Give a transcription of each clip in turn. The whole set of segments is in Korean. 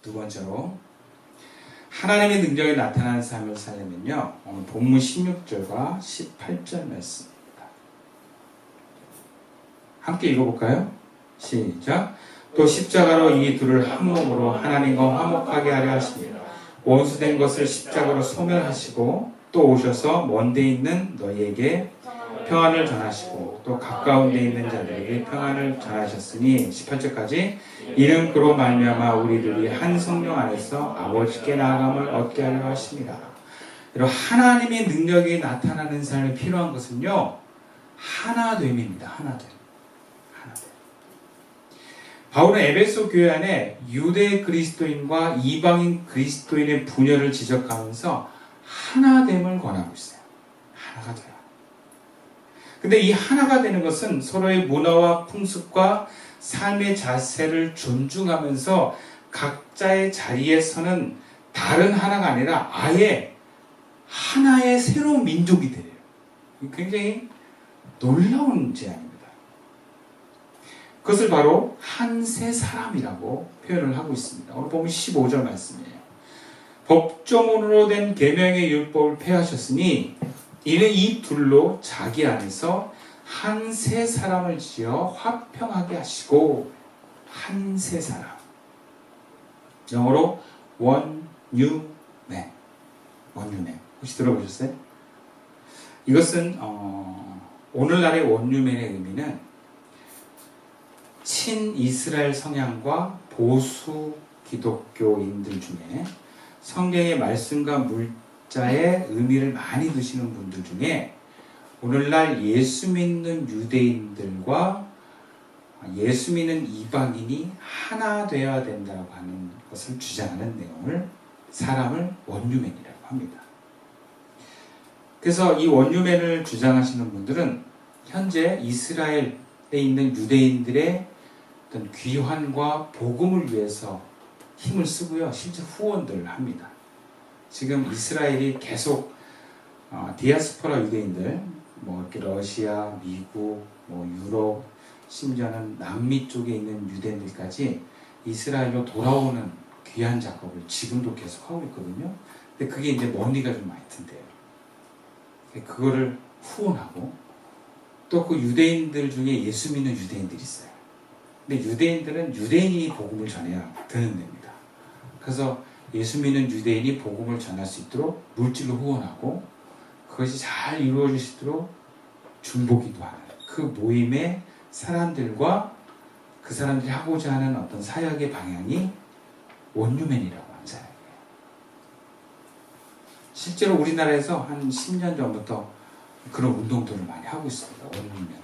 두 번째로 하나님의 능력이 나타나는 삶을 살려면요, 오늘 본문 16절과 18절 말씀입니다. 함께 읽어볼까요? 시작. 또 십자가로 이 둘을 한 몸으로 하나님과 화목하게 하려 하십니다. 원수된 것을 십자가로 소멸하시고 또 오셔서 먼 데 있는 너희에게 평안을 전하시고 또 가까운 데 있는 자들에게 평안을 전하셨으니 18절까지 이는 그로 말미암아 우리들이 한 성령 안에서 아버지께 나아감을 얻게 하려 하십니다. 여러분, 하나님의 능력이 나타나는 삶에 필요한 것은요, 하나됨입니다. 하나됨. 바울은 에베소 교회 안에 유대 그리스도인과 이방인 그리스도인의 분열을 지적하면서 하나됨을 권하고 있어요. 하나가 돼요. 근데 이 하나가 되는 것은 서로의 문화와 풍습과 삶의 자세를 존중하면서 각자의 자리에 서는 다른 하나가 아니라 아예 하나의 새로운 민족이 돼요. 굉장히 놀라운 제안입니다. 그것을 바로 한 세 사람이라고 표현을 하고 있습니다. 오늘 보면 15절 말씀이에요. 법조문으로 된 계명의 율법을 폐하셨으니 이는 이 둘로 자기 안에서 한 세 사람을 지어 화평하게 하시고, 한 세 사람, 영어로 one new man. 혹시 들어보셨어요? 이것은 오늘날의 one new man의 의미는 친이스라엘 성향과 보수 기독교인들 중에 성경의 말씀과 물자의 의미를 많이 두시는 분들 중에 오늘날 예수 믿는 유대인들과 예수 믿는 이방인이 하나 되어야 된다고 하는 것을 주장하는 내용을, 사람을 원유맨이라고 합니다. 그래서 이 원유맨을 주장하시는 분들은 현재 이스라엘에 있는 유대인들의 어떤 귀환과 복음을 위해서 힘을 쓰고요, 실제 후원들을 합니다. 지금 이스라엘이 계속 디아스포라 유대인들, 이렇게 러시아, 미국, 유럽, 심지어는 남미 쪽에 있는 유대인들까지 이스라엘로 돌아오는 귀환 작업을 지금도 계속 하고 있거든요. 근데 그게 이제 머니가 좀 많이 든대요. 그거를 후원하고, 또 그 유대인들 중에 예수 믿는 유대인들이 있어요. 근데 유대인들은 유대인이 복음을 전해야 되는 데입니다. 그래서 예수 믿는 유대인이 복음을 전할 수 있도록 물질로 후원하고, 그것이 잘 이루어질 수 있도록 중보기도 하는 그 모임의 사람들과 그 사람들이 하고자 하는 어떤 사역의 방향이 원유맨이라고 하는 사역이에요. 실제로 우리나라에서 한 10년 전부터 그런 운동들을 많이 하고 있습니다. 원유맨.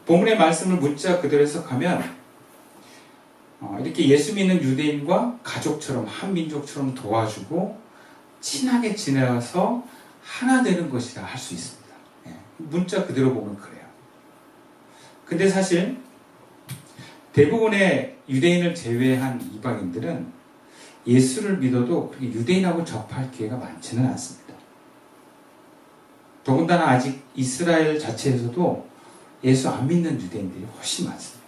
본문의 말씀을 문자 그대로 해석하면 이렇게 예수 믿는 유대인과 가족처럼, 한 민족처럼 도와주고 친하게 지내서 하나 되는 것이라 할 수 있습니다. 문자 그대로 보면 그래요. 근데 사실 대부분의 유대인을 제외한 이방인들은 예수를 믿어도 그렇게 유대인하고 접할 기회가 많지는 않습니다. 더군다나 아직 이스라엘 자체에서도 예수 안 믿는 유대인들이 훨씬 많습니다.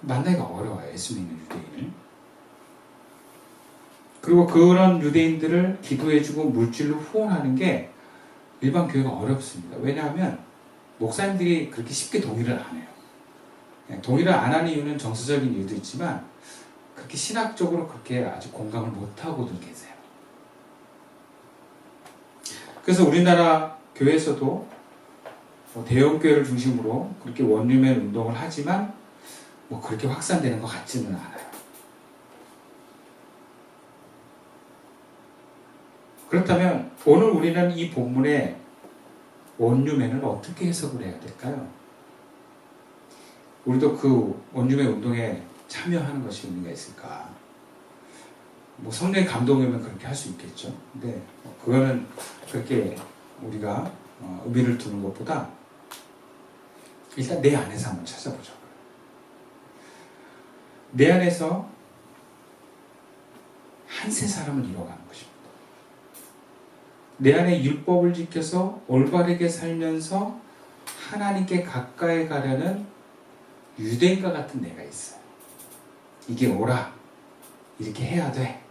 만나기가 어려워요, 예수 믿는 유대인을. 그리고 그런 유대인들을 기도해주고 물질로 후원하는 게 일반 교회가 어렵습니다. 왜냐하면 목사님들이 그렇게 쉽게 동의를 안 해요. 동의를 안 하는 이유는 정서적인 이유도 있지만 그렇게 신학적으로 그렇게 아주 공감을 못하고들 계세요. 그래서 우리나라 교회에서도 대형교회를 중심으로 그렇게 원유맨 운동을 하지만 그렇게 확산되는 것 같지는 않아요. 그렇다면 오늘 우리는 이 본문의 원유맨을 어떻게 해석을 해야 될까요? 우리도 그 원유맨 운동에 참여하는 것이 의미가 있을까? 성령의 감동이면 그렇게 할 수 있겠죠. 근데 그거는 그렇게 우리가 의미를 두는 것보다 일단 내 안에서 한번 찾아보죠. 내 안에서 한 세 사람을 이뤄가는 것입니다. 내 안에 율법을 지켜서 올바르게 살면서 하나님께 가까이 가려는 유대인과 같은 내가 있어요. 이게 옳아. 이렇게 해야 돼.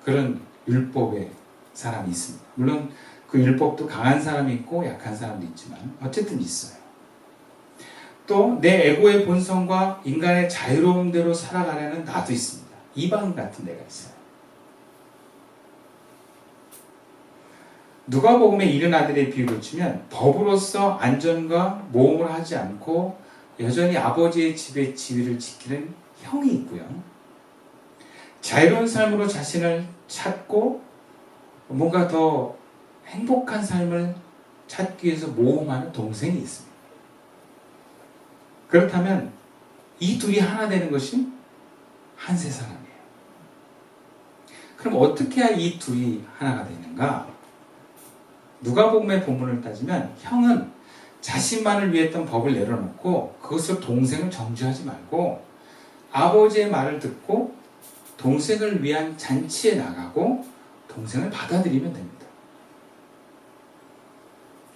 그런 율법의 사람이 있습니다. 물론 그 율법도 강한 사람이 있고 약한 사람도 있지만 어쨌든 있어요. 또 내 에고의 본성과 인간의 자유로움대로 살아가려는 나도 있습니다. 이방 같은 내가 있어요. 누가복음에 이른 아들의 비유를 치면 법으로서 안전과 모험을 하지 않고 여전히 아버지의 집의 지위를 지키는 형이 있고요. 자유로운 삶으로 자신을 찾고 뭔가 더 행복한 삶을 찾기 위해서 모험하는 동생이 있습니다. 그렇다면 이 둘이 하나 되는 것이 한 세 사람이에요. 그럼 어떻게 해야 이 둘이 하나가 되는가? 누가복음의 본문을 따지면 형은 자신만을 위했던 법을 내려놓고 그것을 동생을 정죄하지 말고 아버지의 말을 듣고 동생을 위한 잔치에 나가고 동생을 받아들이면 됩니다.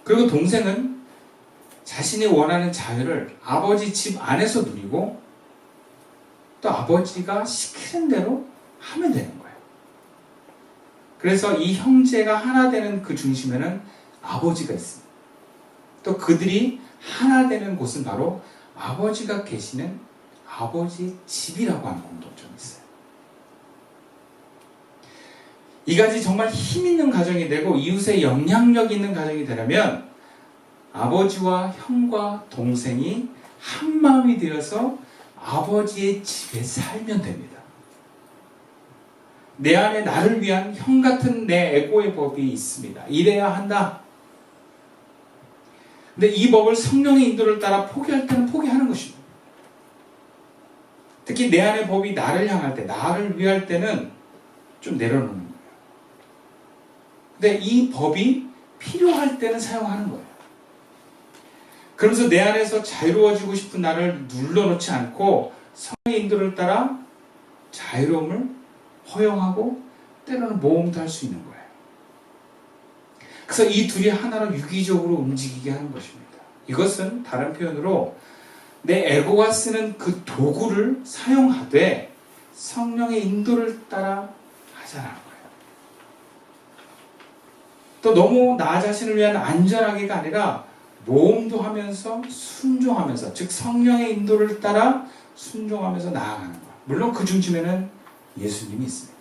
그리고 동생은 자신이 원하는 자유를 아버지 집 안에서 누리고 또 아버지가 시키는 대로 하면 되는 거예요. 그래서 이 형제가 하나 되는 그 중심에는 아버지가 있습니다. 또 그들이 하나 되는 곳은 바로 아버지가 계시는 아버지의 집이라고 하는 공통점이 있어요. 이 가지 정말 힘 있는 가정이 되고 이웃의 영향력 있는 가정이 되려면 아버지와 형과 동생이 한 마음이 되어서 아버지의 집에 살면 됩니다. 내 안에 나를 위한 형 같은 내 에고의 법이 있습니다. 이래야 한다. 근데 이 법을 성령의 인도를 따라 포기할 때는 포기하는 것입니다. 특히 내 안의 법이 나를 향할 때, 나를 위할 때는 좀 내려놓는 거예요. 근데 이 법이 필요할 때는 사용하는 거예요. 그러면서 내 안에서 자유로워지고 싶은 나를 눌러놓지 않고 성령의 인도를 따라 자유로움을 허용하고 때로는 모험도 할 수 있는 거예요. 그래서 이 둘이 하나로 유기적으로 움직이게 하는 것입니다. 이것은 다른 표현으로 내 에고가 쓰는 그 도구를 사용하되 성령의 인도를 따라 하자라는 거예요. 또 너무 나 자신을 위한 안전하게가 아니라 모험도 하면서 순종하면서, 즉 성령의 인도를 따라 순종하면서 나아가는 것. 물론 그 중심에는 예수님이 있습니다.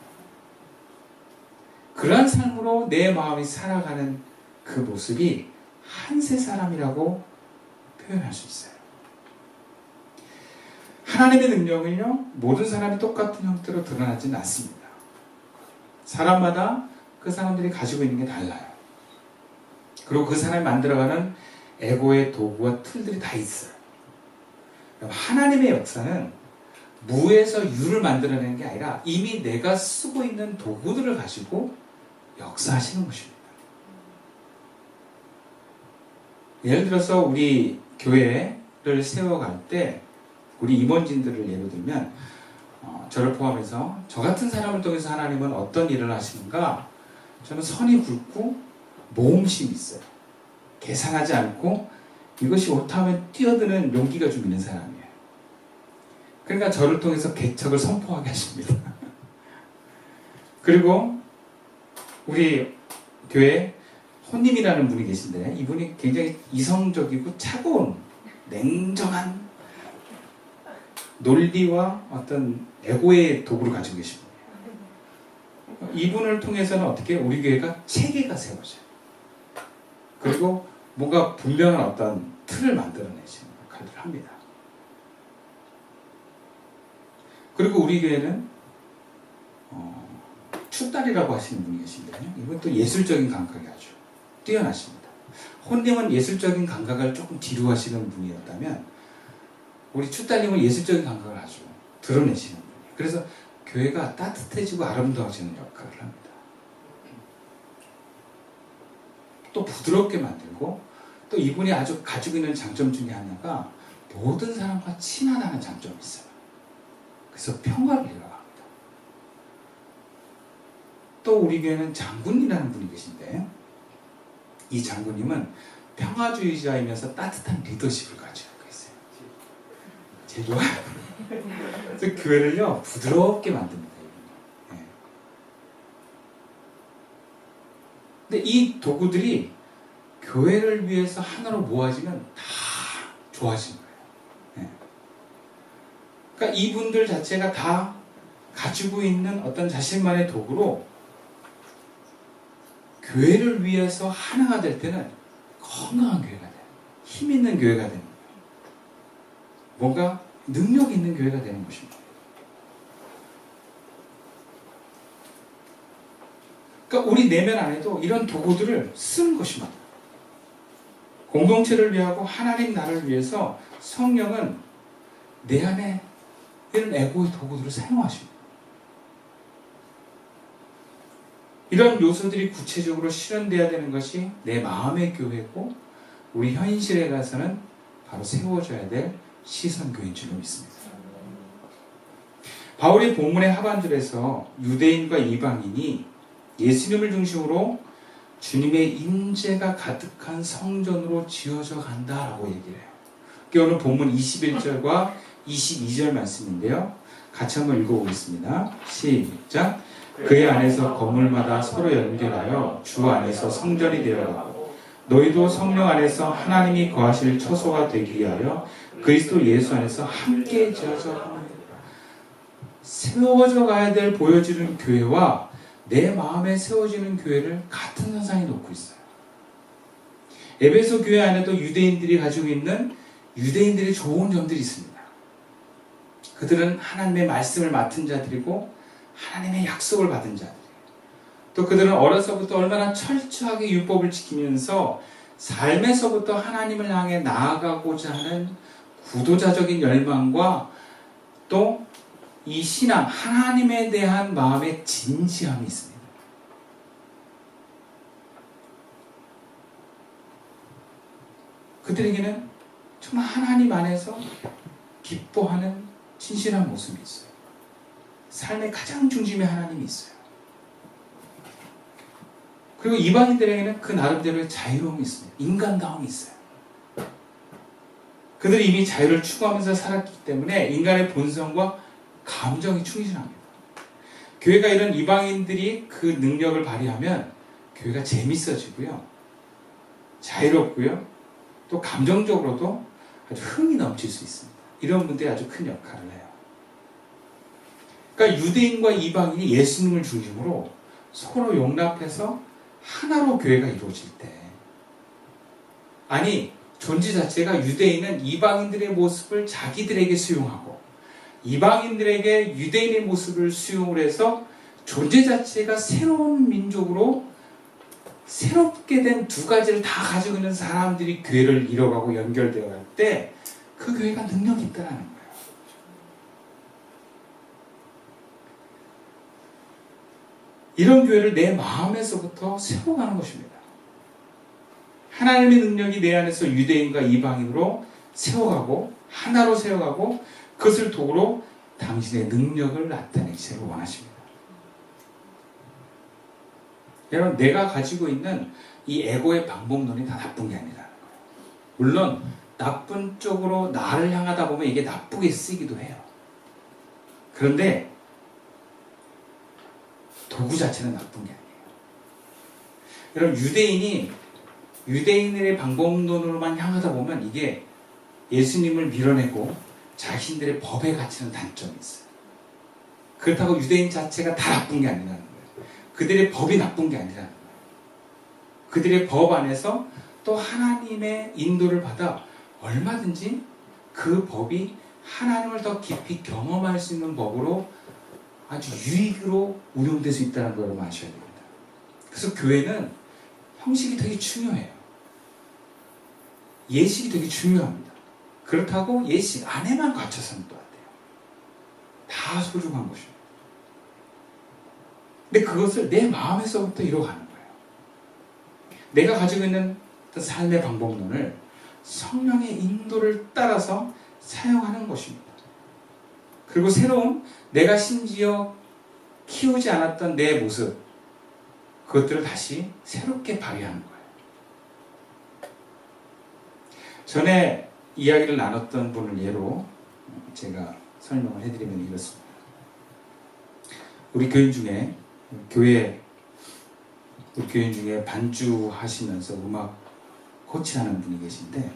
그러한 삶으로 내 마음이 살아가는 그 모습이 한세 사람이라고 표현할 수 있어요. 하나님의 능력은요, 모든 사람이 똑같은 형태로 드러나지는 않습니다. 사람마다 그 사람들이 가지고 있는 게 달라요. 그리고 그 사람이 만들어가는 에고의 도구와 틀들이 다 있어요. 하나님의 역사는 무에서 유를 만들어내는 게 아니라 이미 내가 쓰고 있는 도구들을 가지고 역사하시는 것입니다. 예를 들어서 우리 교회를 세워갈 때 우리 임원진들을 예로 들면 저를 포함해서 저 같은 사람을 통해서 하나님은 어떤 일을 하시는가? 저는 선이 굵고 모험심이 있어요. 계산하지 않고 이것이 옳다면 뛰어드는 용기가 좀 있는 사람이에요. 그러니까 저를 통해서 개척을 선포하게 하십니다. 그리고 우리 교회에 혼님이라는 분이 계신데 이분이 굉장히 이성적이고 차가운 냉정한 논리와 어떤 에고의 도구를 가지고 계신 분이에요. 이분을 통해서는 어떻게 우리 교회가 체계가 세워져요. 그리고 뭔가 분명한 어떤 틀을 만들어내시는 역할을 합니다. 그리고 우리 교회는 추딸이라고 하시는 분이 계신데요. 이분 또 예술적인 감각이 아주 뛰어나십니다. 혼님은 예술적인 감각을 조금 뒤로 하시는 분이었다면 우리 추딸님은 예술적인 감각을 아주 드러내시는 분이에요. 그래서 교회가 따뜻해지고 아름다워지는 역할을 합니다. 또 부드럽게 만들고 또 이분이 아주 가지고 있는 장점 중에 하나가 모든 사람과 친하다는 장점이 있어요. 그래서 평화를 이뤄갑니다. 또 우리 교회는 장군이라는 분이 계신데 이 장군님은 평화주의자이면서 따뜻한 리더십을 가지고 있어요. 제일 좋아요. 그래서 교회를요 부드럽게 만듭니다. 네. 근데 이 도구들이 교회를 위해서 하나로 모아지면 다 좋아지는 거예요. 네. 그러니까 이분들 자체가 다 가지고 있는 어떤 자신만의 도구로 교회를 위해서 하나가 될 때는 건강한 교회가 돼요. 힘 있는 교회가 되는 거예요. 뭔가 능력 있는 교회가 되는 것입니다. 그러니까 우리 내면 안에도 이런 도구들을 쓰는 것입니다. 공동체를 위하고 하나님 나라를 위해서 성령은 내 안에 이런 에고의 도구들을 사용하십니다. 이런 요소들이 구체적으로 실현되어야 되는 것이 내 마음의 교회고 우리 현실에 가서는 바로 세워져야 될 시선교회인 줄로 믿습니다. 바울이 본문의 하반절에서 유대인과 이방인이 예수님을 중심으로 주님의 임재가 가득한 성전으로 지어져 간다라고 얘기를 해요. 오늘 본문 21절과 22절 말씀인데요. 같이 한번 읽어보겠습니다. 시작. 그의 안에서 건물마다 서로 연결하여 주 안에서 성전이 되어가고 너희도 성령 안에서 하나님이 거하실 처소가 되기 위하여 그리스도 예수 안에서 함께 지어져 가는 세워져 가야 될 보여지는 교회와 내 마음에 세워지는 교회를 같은 선상에 놓고 있어요. 에베소 교회 안에도 유대인들이 가지고 있는 유대인들의 좋은 점들이 있습니다. 그들은 하나님의 말씀을 맡은 자들이고 하나님의 약속을 받은 자들이에요. 또 그들은 어려서부터 얼마나 철저하게 율법을 지키면서 삶에서부터 하나님을 향해 나아가고자 하는 구도자적인 열망과 또 이 신앙, 하나님에 대한 마음의 진지함이 있습니다. 그들에게는 정말 하나님 안에서 기뻐하는 진실한 모습이 있어요. 삶의 가장 중심에 하나님이 있어요. 그리고 이방인들에게는 그 나름대로의 자유로움이 있습니다. 인간다움이 있어요. 그들이 이미 자유를 추구하면서 살았기 때문에 인간의 본성과 감정이 충실합니다. 교회가 이런 이방인들이 그 능력을 발휘하면 교회가 재밌어지고요. 자유롭고요. 또 감정적으로도 아주 흥이 넘칠 수 있습니다. 이런 분들이 아주 큰 역할을 해요. 그러니까 유대인과 이방인이 예수님을 중심으로 서로 용납해서 하나로 교회가 이루어질 때 아니 존재 자체가 유대인은 이방인들의 모습을 자기들에게 수용하고 이방인들에게 유대인의 모습을 수용을 해서 존재 자체가 새로운 민족으로 새롭게 된 두 가지를 다 가지고 있는 사람들이 교회를 이뤄가고 연결되어 갈 때 그 교회가 능력이 있다는 거예요. 이런 교회를 내 마음에서부터 세워가는 것입니다. 하나님의 능력이 내 안에서 유대인과 이방인으로 세워가고 하나로 세워가고 그것을 도구로 당신의 능력을 나타내기를 원하십니다. 여러분 내가 가지고 있는 이 에고의 방법론이 다 나쁜 게 아니라는 거예요. 물론 나쁜 쪽으로 나를 향하다 보면 이게 나쁘게 쓰이기도 해요. 그런데 도구 자체는 나쁜 게 아니에요. 여러분 유대인의 방법론으로만 향하다 보면 이게 예수님을 밀어내고 자신들의 법에 갇히는 단점이 있어요. 그렇다고 유대인 자체가 다 나쁜 게 아니라는 거예요. 그들의 법이 나쁜 게 아니라는 거예요. 그들의 법 안에서 또 하나님의 인도를 받아 얼마든지 그 법이 하나님을 더 깊이 경험할 수 있는 법으로 아주 유익으로 운용될 수 있다는 걸 여러분 아셔야 됩니다. 그래서 교회는 형식이 되게 중요해요. 예식이 되게 중요합니다. 그렇다고 예식 안에만 갇혀서는 또 안 돼요. 다 소중한 것입니다. 근데 그것을 내 마음에서부터 이뤄가는 거예요. 내가 가지고 있는 삶의 방법론을 성령의 인도를 따라서 사용하는 것입니다. 그리고 새로운 내가 심지어 키우지 않았던 내 모습 그것들을 다시 새롭게 발휘하는 거예요. 전에 이야기를 나눴던 분을 예로 제가 설명을 해드리면 이렇습니다. 우리 교인 중에 반주하시면서 음악 코치하는 분이 계신데,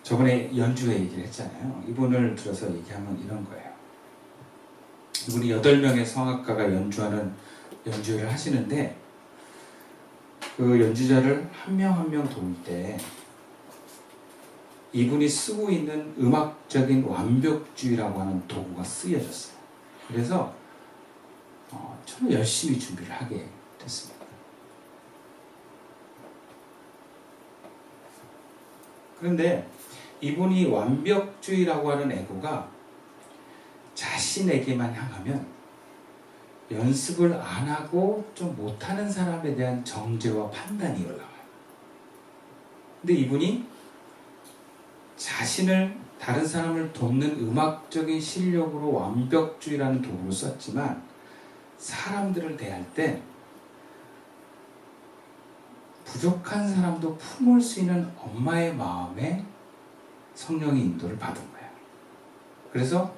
저번에 연주회 얘기를 했잖아요. 이분을 들어서 얘기하면 이런 거예요. 이분이 8명의 성악가가 연주회를 하시는데, 그 연주자를 한 명 한 명 도울 때 이분이 쓰고 있는 음악적인 완벽주의라고 하는 도구가 쓰여졌어요. 그래서 정말 열심히 준비를 하게 됐습니다. 그런데 이분이 완벽주의라고 하는 애고가 자신에게만 향하면 연습을 안 하고 좀 못하는 사람에 대한 정죄와 판단이 올라와요. 근데 이분이 자신을, 다른 사람을 돕는 음악적인 실력으로 완벽주의라는 도구를 썼지만, 사람들을 대할 때 부족한 사람도 품을 수 있는 엄마의 마음에 성령의 인도를 받은 거예요. 그래서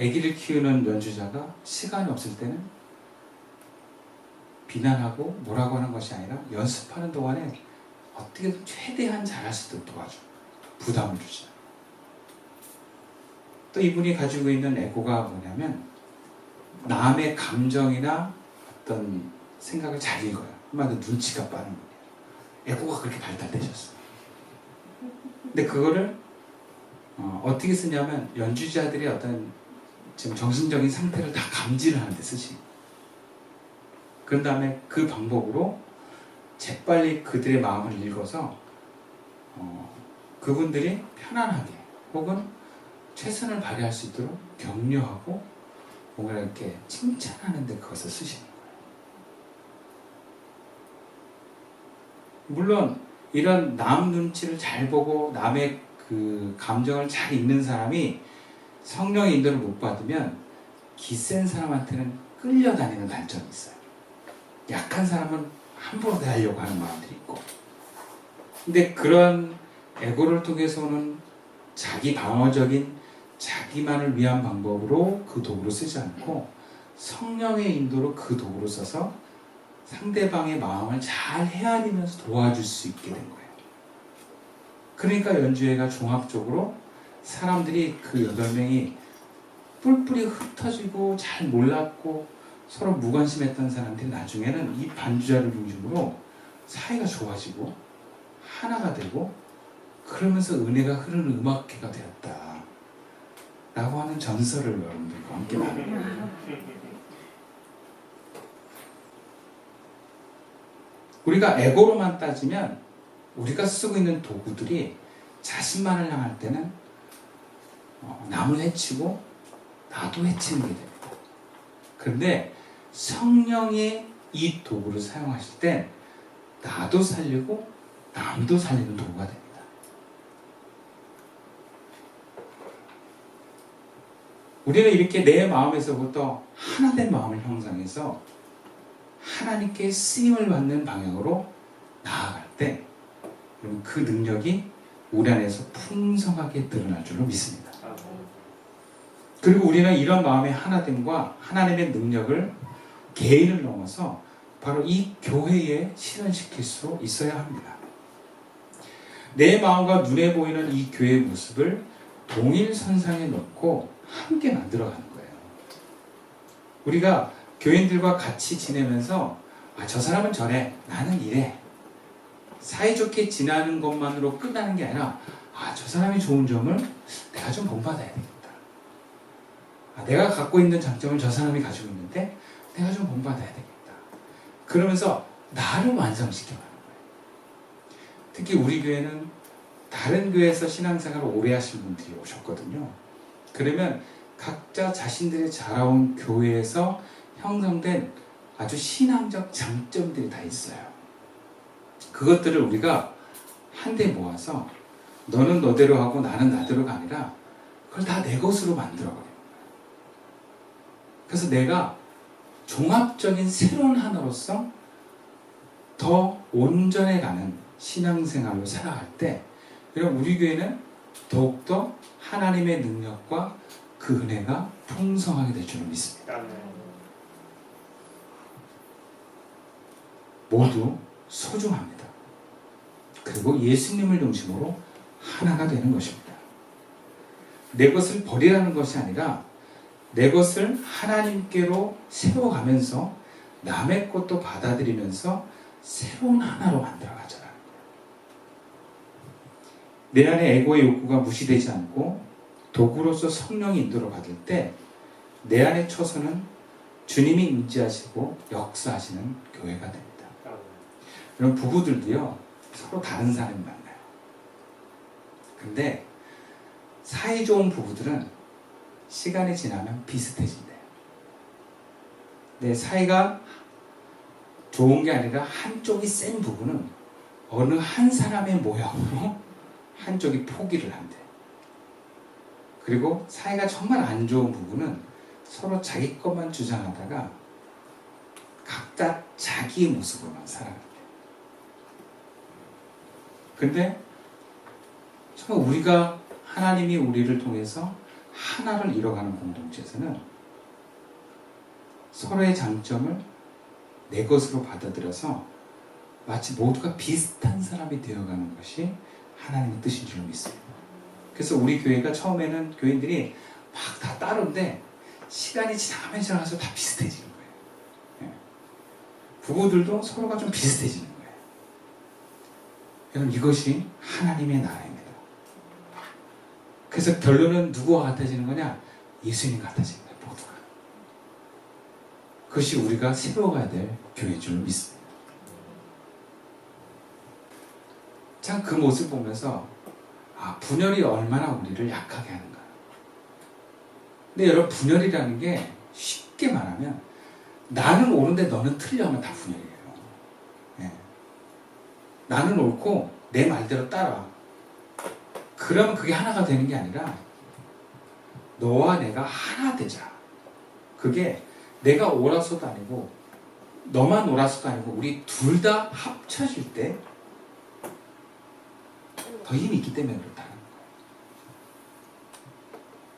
아기를 키우는 연주자가 시간이 없을 때는 비난하고 뭐라고 하는 것이 아니라 연습하는 동안에 어떻게든 최대한 잘할 수 있도록 도와줘. 부담을 주지. 또 이분이 가지고 있는 애고가 뭐냐면, 남의 감정이나 어떤 생각을 잘 읽어요. 한마디로 눈치가 빠른 거예요. 애고가 그렇게 발달되셨어요. 근데 그거를 어떻게 쓰냐면, 연주자들의 어떤 지금 정신적인 상태를 다 감지를 하는 데 쓰지. 그런 다음에 그 방법으로 재빨리 그들의 마음을 읽어서 그분들이 편안하게 혹은 최선을 발휘할 수 있도록 격려하고 뭔가 이렇게 칭찬하는 데 그것을 쓰시는 거예요. 물론 이런 남 눈치를 잘 보고 남의 그 감정을 잘 읽는 사람이 성령의 인도를 못 받으면 기센 사람한테는 끌려다니는 단점이 있어요. 약한 사람은 함부로 대하려고 하는 마음들이 있고, 근데 그런 에고를 통해서 오는 자기 방어적인, 자기만을 위한 방법으로 그 도구를 쓰지 않고 성령의 인도로 그 도구를 써서 상대방의 마음을 잘 헤아리면서 도와줄 수 있게 된 거예요. 그러니까 연주회가 종합적으로 사람들이 그 8명이 뿔뿔이 흩어지고 잘 몰랐고 서로 무관심했던 사람들이 나중에는 이 반주자를 중심으로 사이가 좋아지고 하나가 되고, 그러면서 은혜가 흐르는 음악회가 되었다 라고 하는 전설을 여러분들과 함께 나누고, 우리가 에고로만 따지면 우리가 쓰고 있는 도구들이 자신만을 향할 때는 남을 해치고 나도 해치는 게 됩니다. 그런데 성령의 이 도구를 사용하실 때 나도 살리고 남도 살리는 도구가 됩니다. 우리는 이렇게 내 마음에서부터 하나된 마음을 형성해서 하나님께 쓰임을 받는 방향으로 나아갈 때, 여러분 그 능력이 우리 안에서 풍성하게 드러날 줄로 믿습니다. 그리고 우리는 이런 마음의 하나됨과 하나님의 능력을 개인을 넘어서 바로 이 교회에 실현시킬 수 있어야 합니다. 내 마음과 눈에 보이는 이 교회의 모습을 동일선상에 놓고 함께 만들어가는 거예요. 우리가 교인들과 같이 지내면서 저 사람은 저래, 나는 이래, 사이좋게 지나는 것만으로 끝나는 게 아니라 저 사람이 좋은 점을 내가 좀 본받아야 되겠다. 내가 갖고 있는 장점을 저 사람이 가지고 있는데 내가 좀 본받아야 되겠다. 그러면서 나를 완성시켜가는 거예요. 특히 우리 교회는 다른 교회에서 신앙생활을 오래 하신 분들이 오셨거든요. 그러면 각자 자신들이 자라온 교회에서 형성된 아주 신앙적 장점들이 다 있어요. 그것들을 우리가 한데 모아서 너는 너대로 하고 나는 나대로가 아니라 그걸 다 내 것으로 만들어버려요. 그래서 내가 종합적인 새로운 하나로서 더 온전해가는 신앙생활로 살아갈 때, 여러분 우리 교회는 더욱더 하나님의 능력과 그 은혜가 풍성하게 될 줄로 믿습니다. 모두 소중합니다. 그리고 예수님을 중심으로 하나가 되는 것입니다. 내 것을 버리라는 것이 아니라 내 것을 하나님께로 세워가면서 남의 것도 받아들이면서 새로운 하나로 만들어가자는 거예요. 내 안에 에고의 욕구가 무시되지 않고 도구로서 성령의 인도를 받을 때 내 안의 처소는 주님이 임재하시고 역사하시는 교회가 됩니다. 여러분 부부들도요 서로 다른 사람이 만나요. 근데 사이 좋은 부부들은 시간이 지나면 비슷해진대요. 근데 사이가 좋은 게 아니라 한쪽이 센 부부는 어느 한 사람의 모양으로 한쪽이 포기를 한대요. 그리고 사이가 정말 안 좋은 부부는 서로 자기 것만 주장하다가 각자 자기의 모습으로만 살아간대요. 근데 정말 우리가 하나님이 우리를 통해서 하나를 이뤄가는 공동체에서는 서로의 장점을 내 것으로 받아들여서 마치 모두가 비슷한 사람이 되어가는 것이 하나님의 뜻인 줄 믿습니다. 그래서 우리 교회가 처음에는 교인들이 막 다 따른데 시간이 지나가면서 다 비슷해지는 거예요. 부부들도 서로가 좀 비슷해지는 거예요. 여러분 이것이 하나님의 나라입니다. 그래서 결론은 누구와 같아지는 거냐? 예수님 같아지는 거예요. 모두가. 그것이 우리가 세워가야 될 교회인 줄 믿습니다. 참 그 모습 보면서 분열이 얼마나 우리를 약하게 하는가. 근데 여러분 분열이라는 게 쉽게 말하면 나는 옳은데 너는 틀려 하면 다 분열이에요. 네. 나는 옳고 내 말대로 따라. 그러면 그게 하나가 되는 게 아니라 너와 내가 하나 되자. 그게 내가 옳아서도 아니고 너만 옳아서도 아니고 우리 둘 다 합쳐질 때 더 힘이 있기 때문에 그렇다는 거예요.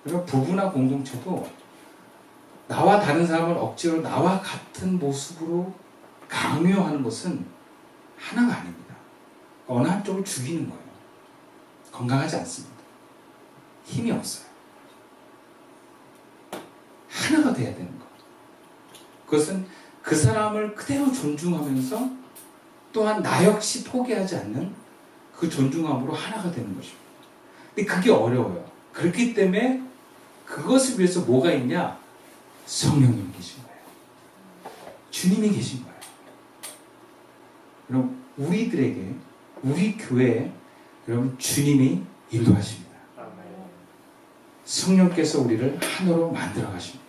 그리고 부부나 공동체도 나와 다른 사람을 억지로 나와 같은 모습으로 강요하는 것은 하나가 아닙니다. 어느 한쪽을 죽이는 거예요. 건강하지 않습니다. 힘이 없어요. 하나가 돼야 되는 거예요. 그것은 그 사람을 그대로 존중하면서 또한 나 역시 포기하지 않는 그 존중함으로 하나가 되는 것입니다. 근데 그게 어려워요. 그렇기 때문에 그것을 위해서 뭐가 있냐? 성령님이 계신 거예요. 주님이 계신 거예요. 여러분 우리들에게 우리 교회에 여러분 주님이 인도하십니다. 성령께서 우리를 하나로 만들어 가십니다.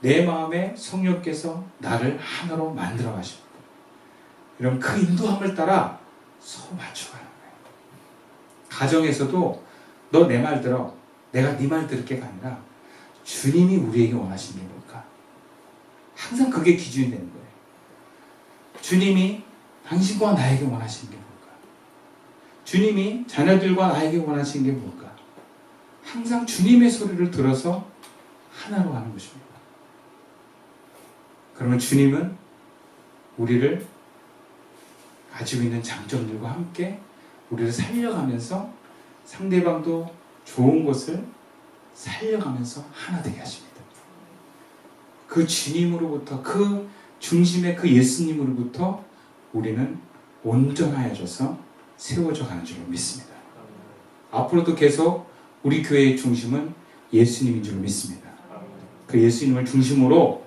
내 마음에 성령께서 나를 하나로 만들어 가십니다. 여러분 그 인도함을 따라 서로 맞춰가는 거예요. 가정에서도 너 내 말 들어 내가 네 말 들을게가 아니라 주님이 우리에게 원하시는 게 뭘까? 항상 그게 기준이 되는 거예요. 주님이 당신과 나에게 원하시는 게 뭘까? 주님이 자녀들과 나에게 원하시는 게 뭘까? 항상 주님의 소리를 들어서 하나로 하는 것입니다. 그러면 주님은 우리를 가지고 있는 장점들과 함께 우리를 살려가면서 상대방도 좋은 것을 살려가면서 하나 되게 하십니다. 그 주님으로부터 그 중심의 그 예수님으로부터 우리는 온전하여져서 세워져 가는 줄로 믿습니다. 앞으로도 계속 우리 교회의 중심은 예수님인 줄로 믿습니다. 그 예수님을 중심으로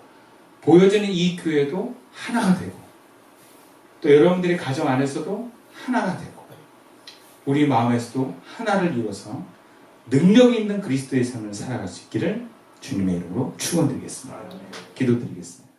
보여지는 이 교회도 하나가 되고 또 여러분들의 가정 안에서도 하나가 되고 우리 마음에서도 하나를 이루어서 능력 있는 그리스도의 삶을 살아갈 수 있기를 주님의 이름으로 축원드리겠습니다. 기도드리겠습니다.